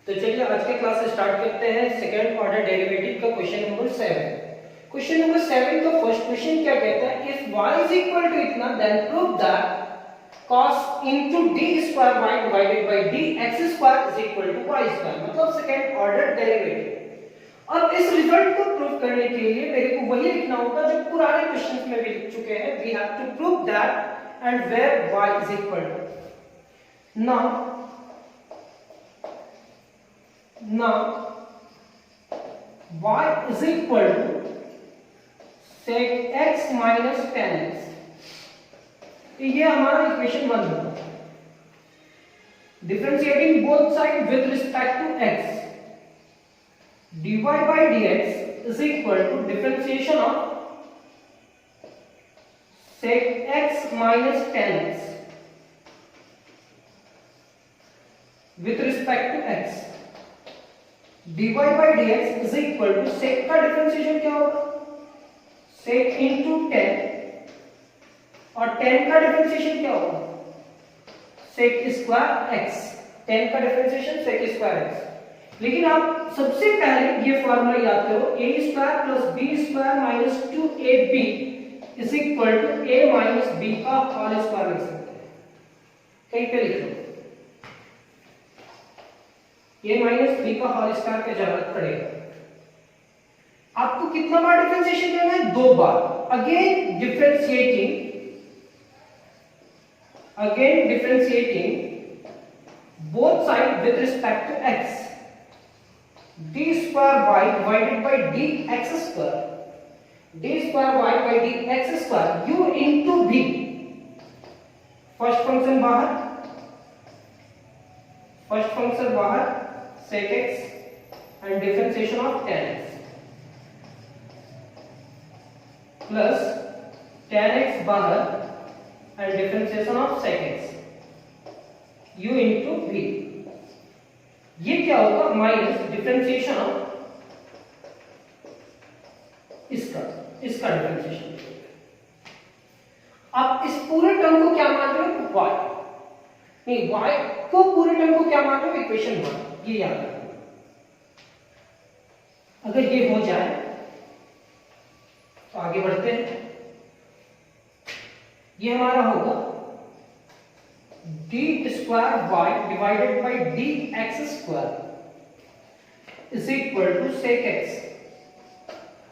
तो चलिए आज के क्लास स्टार्ट करते हैं सेकंड ऑर्डर डेरिवेटिव का क्वेश्चन नंबर 7। क्वेश्चन नंबर 7 का फर्स्ट क्वेश्चन क्या कहता है, if y is equal to इतना then prove that cos into d square y divided by dx square is equal to y square, मतलब second order derivative. अब इस result को prove करने के लिए मेरे को वही लिखना होगा जो पुराने क्वेश्चंस में भी लिख चुके हैं। We have to prove that and where y is equal to now y is equal to sec x minus tan x, ये हमारा इक्वेशन 1 होगा। Differentiating both side with respect to x, dy by dx is equal to differentiation of sec x minus tan x with respect to x। dy by dx is equal to sec का differentiation क्या होगा, sec into tan, और tan का differentiation क्या होगा, sec square x। tan का differentiation sec square x। लेकिन आप सबसे पहले ये फॉर्मूला याद करो, a square plus b square minus 2ab is equal to a minus b का होल स्क्वायर लिख सकते हैं। कहीं पे लिख लो a माइनस b का होल स्क्वायर की जरूरत पड़ेगा। आपको कितना बार डिफरेंशिएशन करना है, 2 बार। Again differentiating both side with respect to x, d square y divided by dx square, d square y by dx square u into v। First function बाहर sec x and differentiation of tan x plus tan x बाहर and differentiation of sec x u into v। ये क्या होगा, minus differentiation of इसका differentiation. आप इस पूरे term को क्या मान रहे हो, y नहीं, y को पूरे टर्म को क्या मान रहे हो, इक्वेशन 1। ये याद रखना। अगर ये हो जाए तो आगे बढ़ते हैं। ये हमारा होगा d square y divided by dx square is equal to sec x,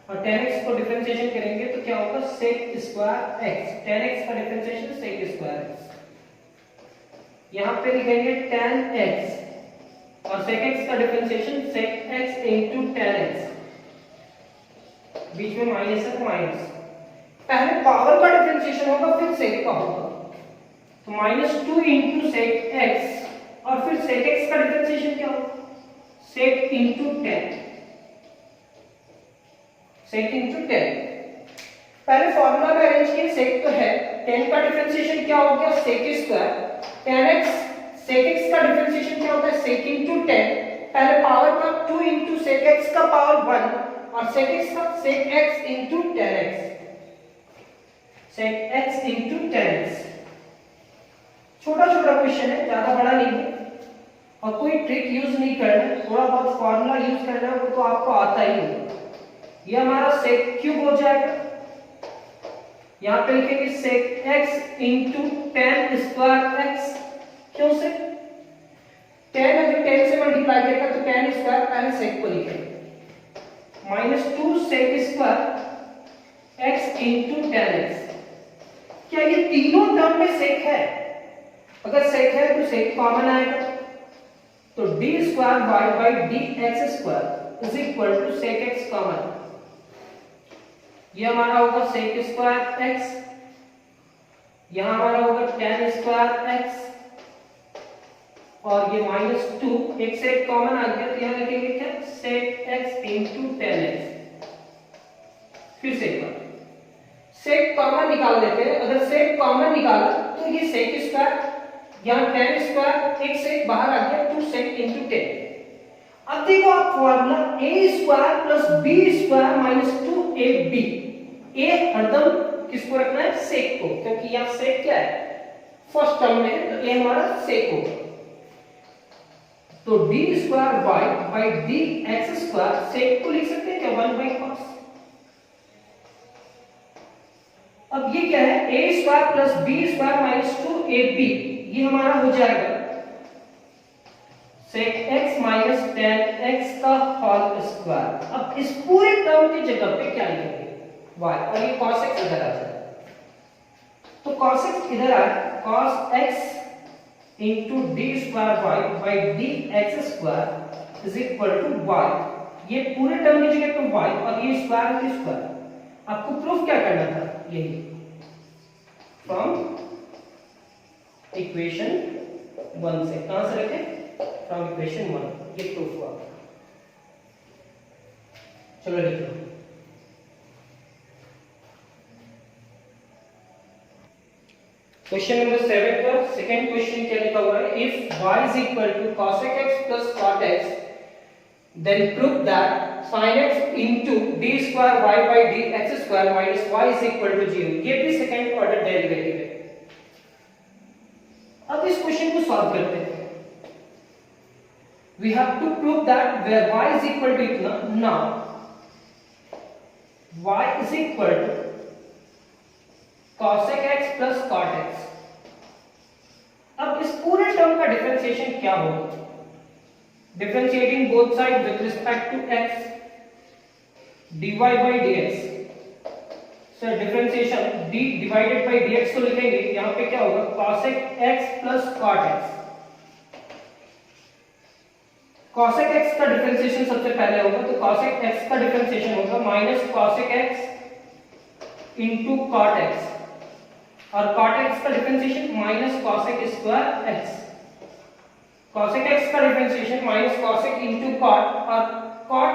और tan x को डिफरेंशिएशन करेंगे तो क्या होगा, sec square x। tan x का डिफरेंशिएशन sec स्क्वायर x। यहां पे लिखेंगे tan x और sec x का differentiation sec x into tan x, बीच में माइनस है तो माइनस। पहले पावर का डिफरेंशिएशन होगा फिर sec का होगा, तो -2 into sec x और फिर sec x का डिफरेंशिएशन क्या होगा, sec into tan। पहले फॉर्मूला में अरेंज किए, sec तो है, tan का डिफरेंशिएशन क्या हो गया, sec square, tan x, sec x का डिफरेंशिएशन क्या होता है, sec into tan। पहले पावर का 2 into sec x का पावर 1 और sec x का sec x into tan x, sec x into tan x। छोटा क्वेश्चन है, ज्यादा बड़ा नहीं है और कोई ट्रिक यूज नहीं करना, थोड़ा बहुत फॉर्मूला यूज करना है, वो तो आपको आता ही होगा। ये हमारा sec क्यूब हो जाएगा, यहां पे लिखेंगे sec x into tan square x। क्यों से, tan अगर 10 से मल्टीप्लाई करेगा तो tan स्क्वायर, पहले sec को लिखेंगे, -2 sec square x into tan x। क्या ये तीनों टर्म में sec है, अगर sec है तो sec कॉमन आएगा, तो d square y by dx square is equal to sec x common. ये हमारा होगा sec स्क्वायर x, यहां हमारा होगा tan स्क्वायर x, और ये -2, एक से एक कॉमन आ गया तो यहां लिखेंगे क्या, sec x into tan x। फिर से एक बार sec कॉमन निकाल लेते हैं। अगर sec कॉमन निकाला तो ये sec स्क्वायर, यहां tan स्क्वायर, एक से एक बाहर आ गया, 2 sec into tan। अब देखो आप formula a square plus b square minus 2ab, a हरदम किसको रखना है, sec को, क्योंकि यहां sec क्या है, फर्स्ट टर्म में है, तो ये हमारा sec होगा। तो d square y by d x square sec को लिख सकते हैं क्या 1 बाई कॉस। अब ये क्या है A square plus B square minus 2ab, ये हमारा हो जाएगा sec x minus ten X का होल स्क्वायर। अब इस पूरे टर्म की जगह पे क्या लिखेंगे y, और ये cos x इधर आ जाए, तो cos x इधर आए cos x into d square y by d x square is equal to y, ये पूरे टर्म की जगह पे y और ये स्क्वायर की स्क्वायर। आपको प्रूफ क्या करना था, यही फ्रॉम इक्वेशन 1 से, कहां से रखें फ्रॉम इक्वेशन 1, ये प्रूफ हुआ। चलो लिख लो। क्वेश्चन नंबर 7 का सेकंड क्वेश्चन क्या लिखा हुआ है, if y is equal to cosec x plus cot x then prove that sin x into d square y by d x square minus y is equal to 0। ये भी second order derivative है। अब इस question को solve करते हैं। we have to prove that where y is equal to इतना, now y is equal to cosec x plus cot x। अब इस पूरे टर्म का डिफरेंशिएशन क्या होगा, differentiating both side with respect to x dy by dx। So differentiation d divided by dx को लिखेंगे, यहां पे क्या होगा cosec x plus cot x। cosec x का डिफरेंशिएशन सबसे पहले होगा, तो cosec x का डिफरेंशिएशन होगा minus cosec x into cot x, और cot x का differentiation minus cosec square x। cosec x का differentiation minus cosec into cot, और cot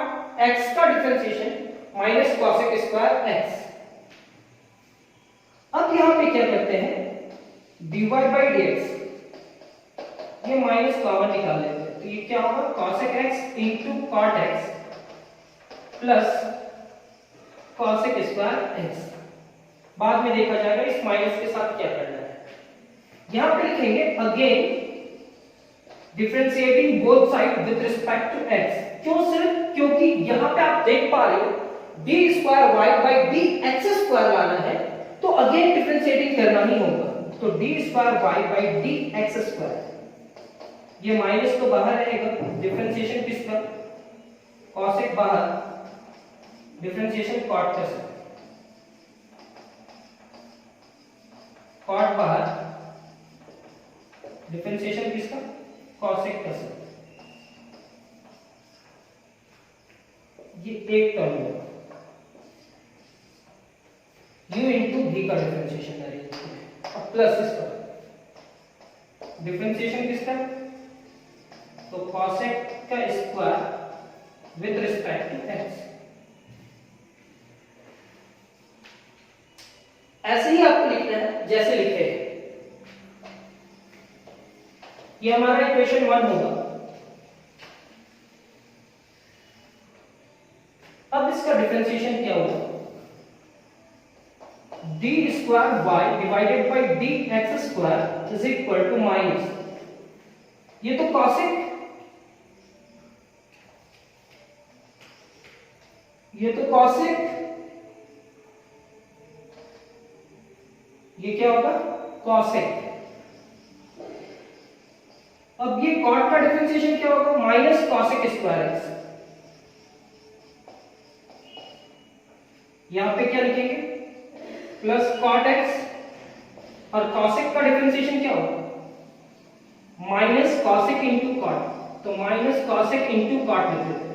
x का differentiation minus cosec square x। अब यहां पे क्या करते हैं dy by dx, ये माइनस कॉमन निकाल लेते हैं, तो ये क्या होगा cosec x into cot x plus cosec square x। बाद में देखा जाएगा इस माइनस के साथ क्या करना है। यहां पे लिखेंगे again differentiating both side with respect to x। क्यों सिर्फ, क्योंकि यहां पे आप देख पा रहे हो d square y by d x square लाना है, तो अगेन डिफरेंशिएटिंग करना ही होगा, तो d square y by d x square, ये माइनस तो बाहर रहेगा, डिफरेंशिएशन किसका cosec बाहर, डिफरेंशिएशन cot का से, cot बाहर, डिफरेंशिएशन किसका cosec का से, ये एक टर्म है u इंटू v का डिफरेंशिएशन करेंगे, अब प्लस इसका डिफरेंशिएशन किसका, तो cosec का square with respect to x। ऐसे ही आपको लिखना है जैसे लिखे हैं, ये हमारा इक्वेशन 1 होगा। अब इसका डिफरेंशिएशन क्या होगा, d square y divided by d x square is equal to minus, ये तो cosec, ये तो cosec, ये क्या होगा cosec। अब ये cot का डिफरेंशिएशन क्या होगा माइनस cosec स्क्वायर x। यहां पे क्या लिखेंगे प्लस cot x, और cosec का डिफरेंशिएशन क्या होगा माइनस cosec इंटू cot, तो माइनस cosec इंटू cot लिख देते हैं,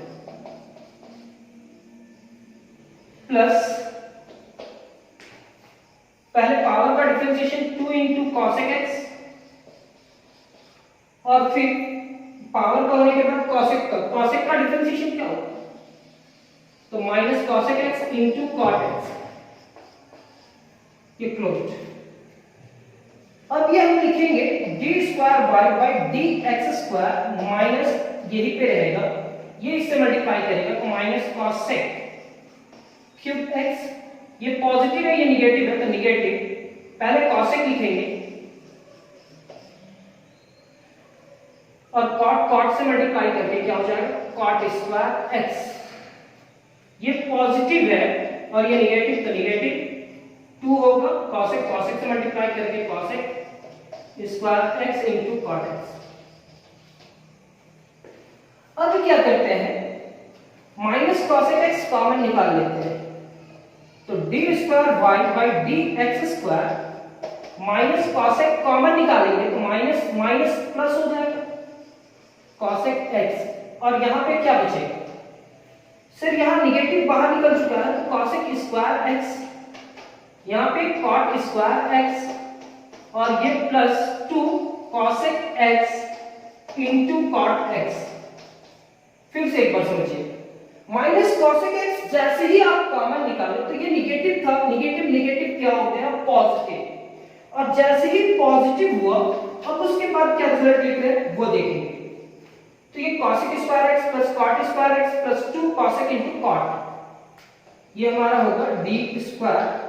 प्लस पहले पावर का डिफरेंशिएशन 2 इंटू cosec x, और फिर पावर का होने के बाद cosec का, cosec का डिफरेंशिएशन क्या होगा, तो minus cosec x into cot x, ये क्लोज्ड। अब ये हम लिखेंगे d square y by d x square minus, यही पे रहेगा, ये इससे मल्टीप्लाई करेगा तो माइनस cosec क्यूब x, ये पॉजिटिव है ये निगेटिव है, तो निगेटिव, पहले cosec लिखेंगे और कॉट कॉट से मल्टीप्लाई करके क्या हो जाएगा, कॉट स्क्वायर एक्स। ये पॉजिटिव है और ये निगेटिव, तो निगेटिव 2 होगा। कॉसेक कॉसेक से मल्टीप्लाई करके cosec square x into cot x. अब क्या करते हैं, माइनस कॉसेक एक्स कॉमन निकाल लेते हैं, तो d square y by d x square minus cosec common निकालेंगे तो माइनस माइनस प्लस हो जाएगा कॉसेक एक्स। और यहां पे क्या बचेगा, सर यहां निगेटिव बाहर निकल चुका है तो कॉसेक स्क्वायर एक्स, यहां पे कॉट स्क्वायर एक्स और ये plus 2 cosec x into cot x. फिर से एक बार समझिए, माइनस कॉसेक एक्स जैसे ही आप कॉमन निकाले तो ये निगेटिव था, निगेटिव निगेटिव क्या हो गया, पॉजिटिव। और जैसे ही पॉजिटिव हुआ अब उसके बाद क्या रिजल्ट लिख रहे हैं वो देखेंगे। तो ये cosec square x plus cot square x plus 2 cosec into cot, ये हमारा होगा d square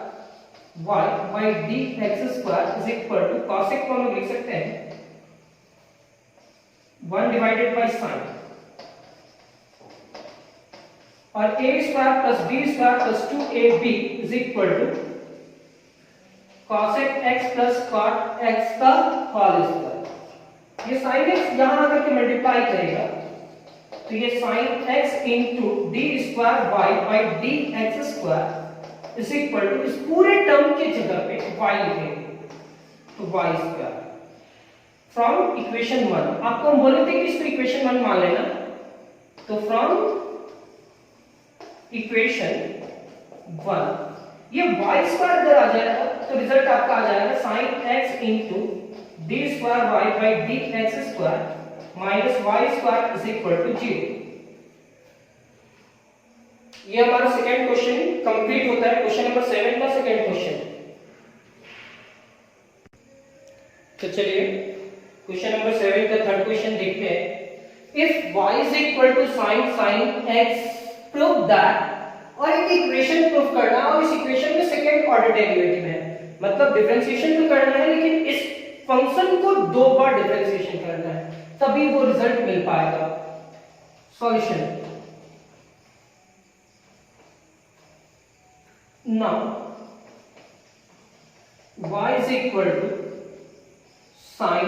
y by d x square is equal to, cosec को हम लिख सकते हैं 1 डिवाइडेड बाई साइन, और a square plus b square plus 2ab is equal to cosec x plus cot x का होल स्क्वायर। ये sin x यहां आकर के मल्टीप्लाई करेगा तो ये sin x into d square y by d x square is equal to, इस पूरे टर्म के जगह पे y लिखेंगे तो y स्क्वायर फ्रॉम इक्वेशन 1। आपको हम बोले थे कि इसको इक्वेशन 1 मान लेना, तो फ्रॉम इक्वेशन 1 ये y स्क्वायर इधर आ जाएगा तो रिजल्ट आपका आ जाएगा sin x into d square y by d x square minus y square is equal to 0। ये हमारा सेकंड क्वेश्चन कंप्लीट होता है, क्वेश्चन नंबर 7 का सेकंड क्वेश्चन। तो चलिए क्वेश्चन नंबर 7 का थर्ड क्वेश्चन देखते हैं। If y is equal to sin x prove that, और एक इक्वेशन प्रूव करना और इस इक्वेशन में सेकंड ऑर्डर डेरिवेटिव है, मतलब डिफरेंशिएशन तो करना है लेकिन इस फंक्शन को 2 बार डिफरेंशिएशन करना है तभी वो रिजल्ट मिल पाएगा। Solution, now y is equal to sin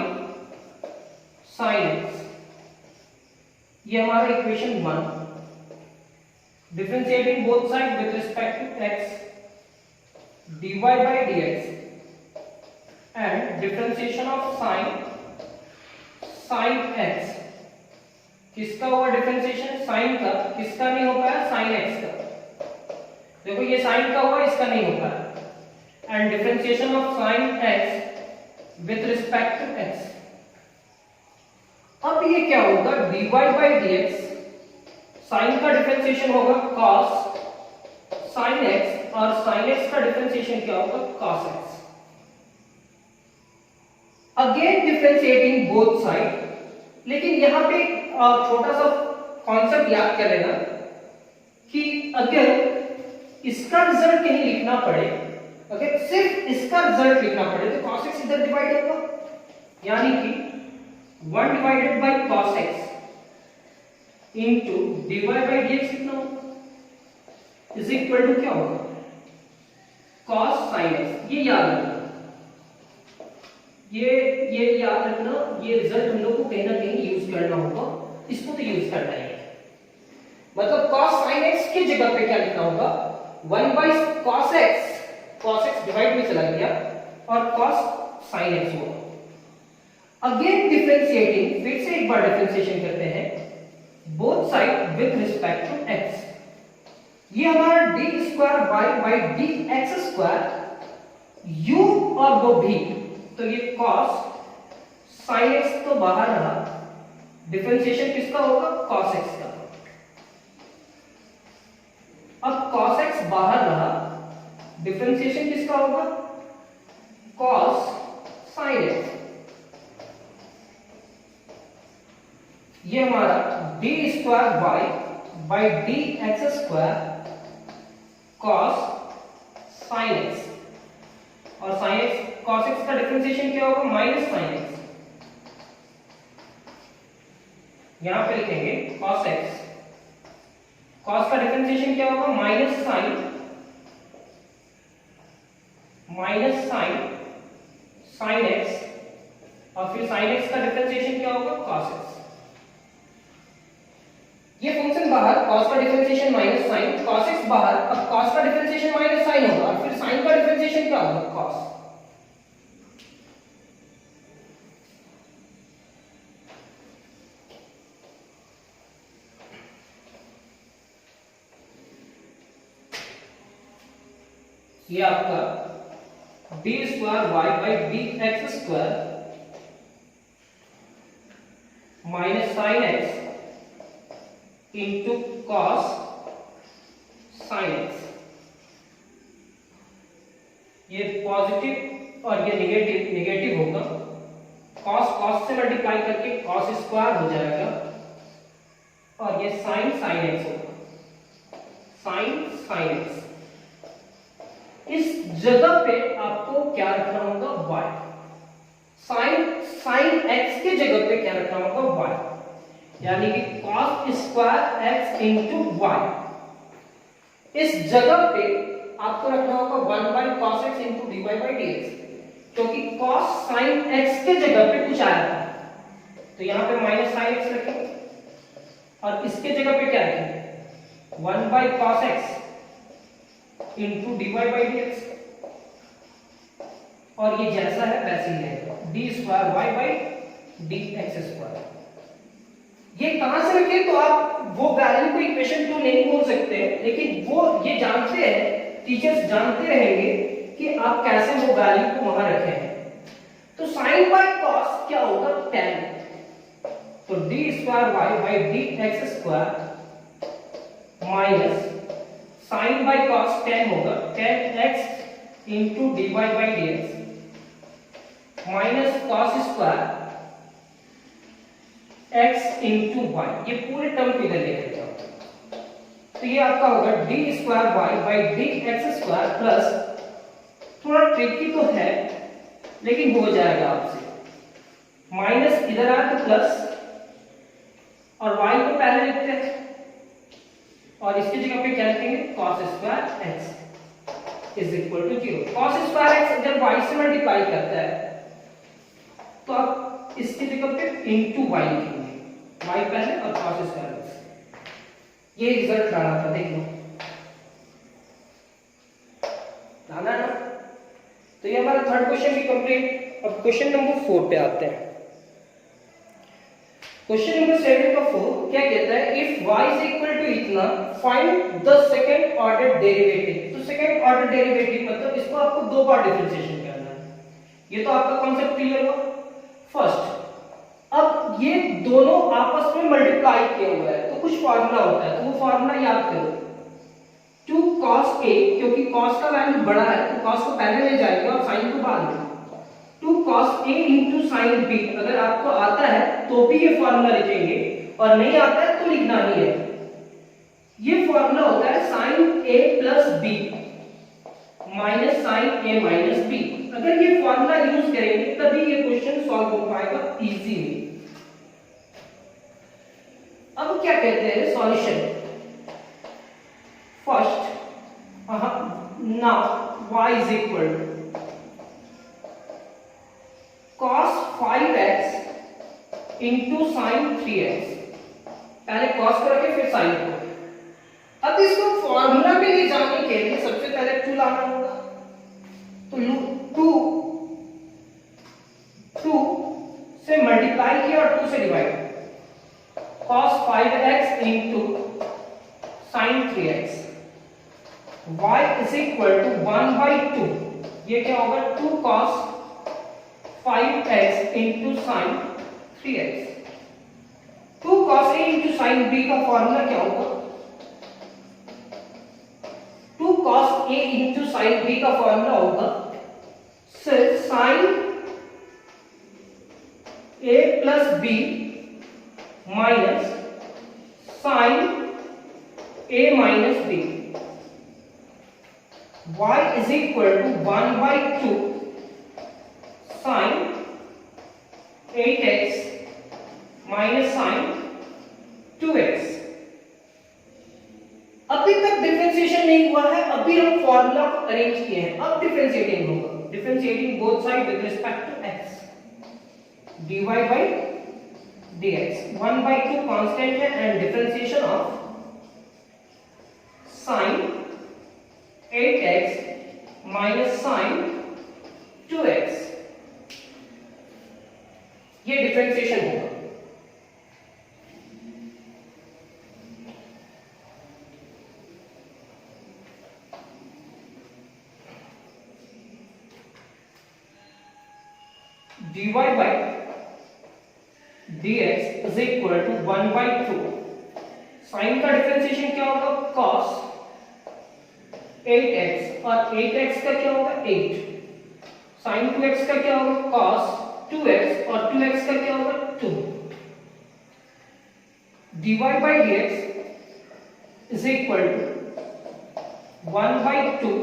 x, ये हमारा equation 1, differentiating both sides with respect to x dy by dx and differentiation of sin x, किसका हुआ डिफरेंशिएशन, sin का, किसका नहीं हो पाया, sin x का। देखो ये sin का हुआ, इसका नहीं हो पाया, and differentiation of sin x with respect to x। अब ये क्या होगा, dy by dx, साइन का डिफरेंशिएशन होगा cos sin x और sin x का डिफरेंशिएशन क्या होगा, cos x। Again differentiating both side, लेकिन यहां पे छोटा सा कॉन्सेप्ट याद कर लेना कि अगर इसका रिजल्ट कहीं लिखना पड़े, अगर सिर्फ इसका रिजल्ट लिखना पड़े तो cos x इधर डिवाइड होगा, यानी कि 1 divided by cos x into dy by dx कितना होगा इज इक्वल टू क्या होगा, cos sin x। ये याद रखना, ये याद रखना, ये रिजल्ट हम लोग को कहीं ना कहीं यूज करना होगा, इसको तो यूज करना ही है। मतलब cos sin x की जगह पे क्या लिखना होगा, 1 बाई cos x डिवाइड में चला गया और cos sin x हुआ। अगेन डिफरेंशिएटिंग, फिर से एक बार डिफरेंशिएशन करते हैं both side with respect to x। ये हमारा d square y by d x square u और वो भी, तो ये cos sin x तो बाहर रहा, डिफरेंशिएशन किसका होगा, cos x का। अब cos x बाहर रहा, डिफरेंशिएशन किसका होगा, cos sin x। ये हमारा d square y by d x square cos sin x, और sin x cos x का डिफरेंशिएशन क्या होगा, माइनस sin x। यहां पे लिखेंगे cos x, cos का डिफरेंशिएशन क्या होगा, माइनस साइन sin x, और फिर sin x का डिफरेंशिएशन क्या होगा, cos x। ये फंक्शन बाहर cos का differentiation minus sine, cos x बाहर, अब cos का डिफरेंशिएशन माइनस साइन होगा और फिर sin का डिफरेंशिएशन क्या होगा, cos। ये आपका d square y by d x square minus sine x into cos sine x, ये पॉजिटिव और ये नेगेटिव होगा, कॉस से मल्टीप्लाई करके कॉस स्क्वायर हो जाएगा और ये साइन एक्स होगा, साइन एक्स। इस जगह पे आपको क्या रखना होगा, y, साइन x के जगह पे क्या रखना होगा, y, यानी कि cos square x into y. इस जगह पे आपको रखना होगा 1 by cos x into dy by dx, क्योंकि cos sin x के जगह पे कुछ आया था, तो यहां पे माइनस साइन x रखेंगे और इसके जगह पे क्या रखेंगे, 1 by cos x into dy by dx, और ये जैसा है वैसे ही रहेगा, d square y by d x square. ये कहां से रखे, तो आप वो वैल्यू को इक्वेशन 2 नहीं बोल सकते, लेकिन वो ये जानते हैं, टीचर्स जानते रहेंगे कि आप कैसे वो वैल्यू को वहां रखे हैं। तो sin बाई cos क्या होगा, tan, तो d square y by d x square minus sin by cos tan होगा, tan x into dy by dx minus cos square x into y, ये पूरे टर्म को इधर लेकर जाओ, तो ये आपका होगा d square y by d x square plus, थोड़ा ट्रिकी तो है लेकिन हो जाएगा आपसे, माइनस इधर आया तो प्लस, और y को पहले लिखते हैं और इसकी जगह पे क्या लिखेंगे, cos square x is equal to 0। cos square x जब y से मल्टीप्लाई करता है तो आप इसकी जगह पे इंटू y लिखेंगे, y पहले और cos स्क्वायर x। ये रिजल्ट लाना था, देख लो लाना ना। तो ये हमारा थर्ड क्वेश्चन भी कंप्लीट। अब क्वेश्चन नंबर 4 पे आते हैं। क्वेश्चन नंबर 7 का 4 क्या कहता है, if y is equal to इतना find the second order derivative. तो सेकंड ऑर्डर डेरिवेटिव मतलब इसको आपको दो बार डिफरेंशिएशन करना है। ये तो आपका कॉन्सेप्ट क्लियर हुआ। फर्स्ट, अब ये दोनों आपस में मल्टीप्लाई किए हुए हैं तो कुछ फार्मूला होता है, तो वो फार्मूला याद करो, 2 cos a, क्योंकि cos का वैल्यू बड़ा है तो cos को पहले ले जाएंगे और sin को बाद में, 2 cos a into sin b। अगर आपको आता है तो भी ये फार्मूला लिखेंगे और नहीं आता है तो लिखना ही है। ये फार्मूला होता है sin a plus b minus sin a minus b। अगर ये फार्मूला यूज करेंगे तभी ये क्वेश्चन सॉल्व हो पाएगा इजीली। अब क्या कहते हैं solution. First, now y is equal to cos 5x into sin 3x। पहले cos को रखे फिर sin को। अब इसको फॉर्मूला में ले जाने के लिए सबसे पहले 2 लाना होगा, तो 2 से मल्टीप्लाई किया और 2 से divide, cos 5x into sin 3x, y is equal to 1 by 2। ये क्या होगा, 2 cos 5x into sin 3x। 2 cos a into sin b का फॉर्मूला क्या होगा, 2 cos a into sin b का फॉर्मूला होगा sin a plus b minus sin a minus b। y is equal to 1 by 2 sin 8x minus sin 2x। अभी तक differentiation नहीं हुआ है, अभी हम फॉर्मूला को अरेंज किए हैं, अब डिफरेंशिएटिंग होगा। Differentiating both side with respect to x, dy by dx 1/2 constant है and differentiation of sin 8x minus sin 2x, ये डिफरेंशिएशन होगा। dy by dx is equal to 1/2। Sign का डिफरेंशिएशन क्या होगा? cos 8x, और 8x का क्या होगा? 8। sin 2x का क्या होगा? cos 2x, और 2x का क्या होगा? 2। dy by dx is equal to 1/2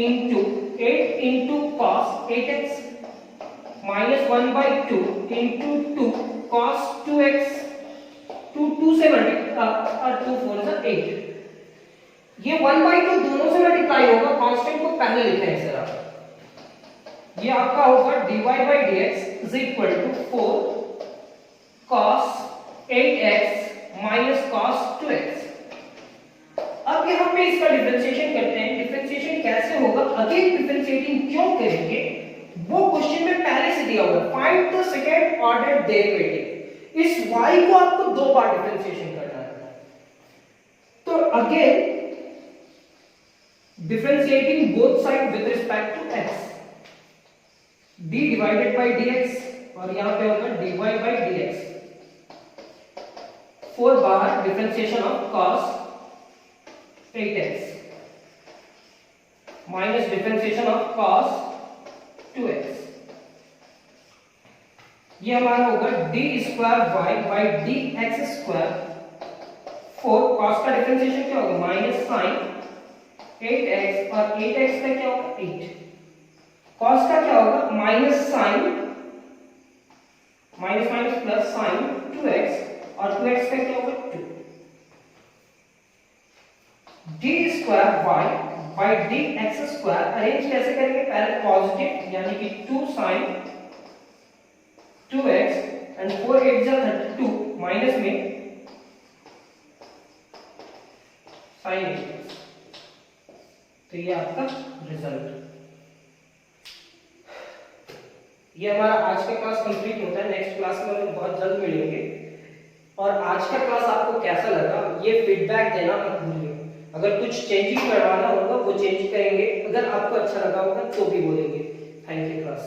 into 8 into cos 8x minus 1/2 into 2 cos 2x, 2 से और 2 4 से 8। ये 1/2 दोनों से मल्टीप्लाई होगा, कांस्टेंट को पहले लिखना है इस तरह। ये आपका होगा dy by dx is equal to 4 cos 8x minus cos 2x। अब यहाँ पे इसका डिफरेंशिएशन करते हैं। डिफरेंशिएशन कैसे होगा, अगेन डिफरेंशिएटिंग क्यों करेंगे वो क्वेश्चन में पहले से दिया हुआ है। Find the second order derivative. इस y को आपको दो बार डिफरेंशिएशन करना है। तो again differentiating both side with respect to x, d divided by dx, और यहां पे होगा dy by dx। 4 बाहर, differentiation of cos 8x minus differentiation of cos 2x। ये हमारा होगा d square y by dx square. 4 cos का differentiation क्या होगा? माइनस sin 8x, और 8x का क्या होगा? 8। cos का क्या होगा? Minus sin, minus minus plus sin 2x, और 2x का क्या होगा? 2। d square y by dx square arrange कैसे करेंगे? पहले पॉजिटिव यानी कि 2 sin 2x एंड 4 8 जा 32 माइनस में sin 8x। तो ये आपका रिजल्ट। ये हमारा आज का क्लास कंप्लीट होता है। नेक्स्ट क्लास में हम बहुत जल्द मिलेंगे। और आज का क्लास आपको कैसा लगा ये फीडबैक देना मत भूलिए। अगर कुछ चेंजिंग करवाना होगा वो चेंज करेंगे, अगर आपको अच्छा लगा होगा तो भी बोलेंगे। Thank you class.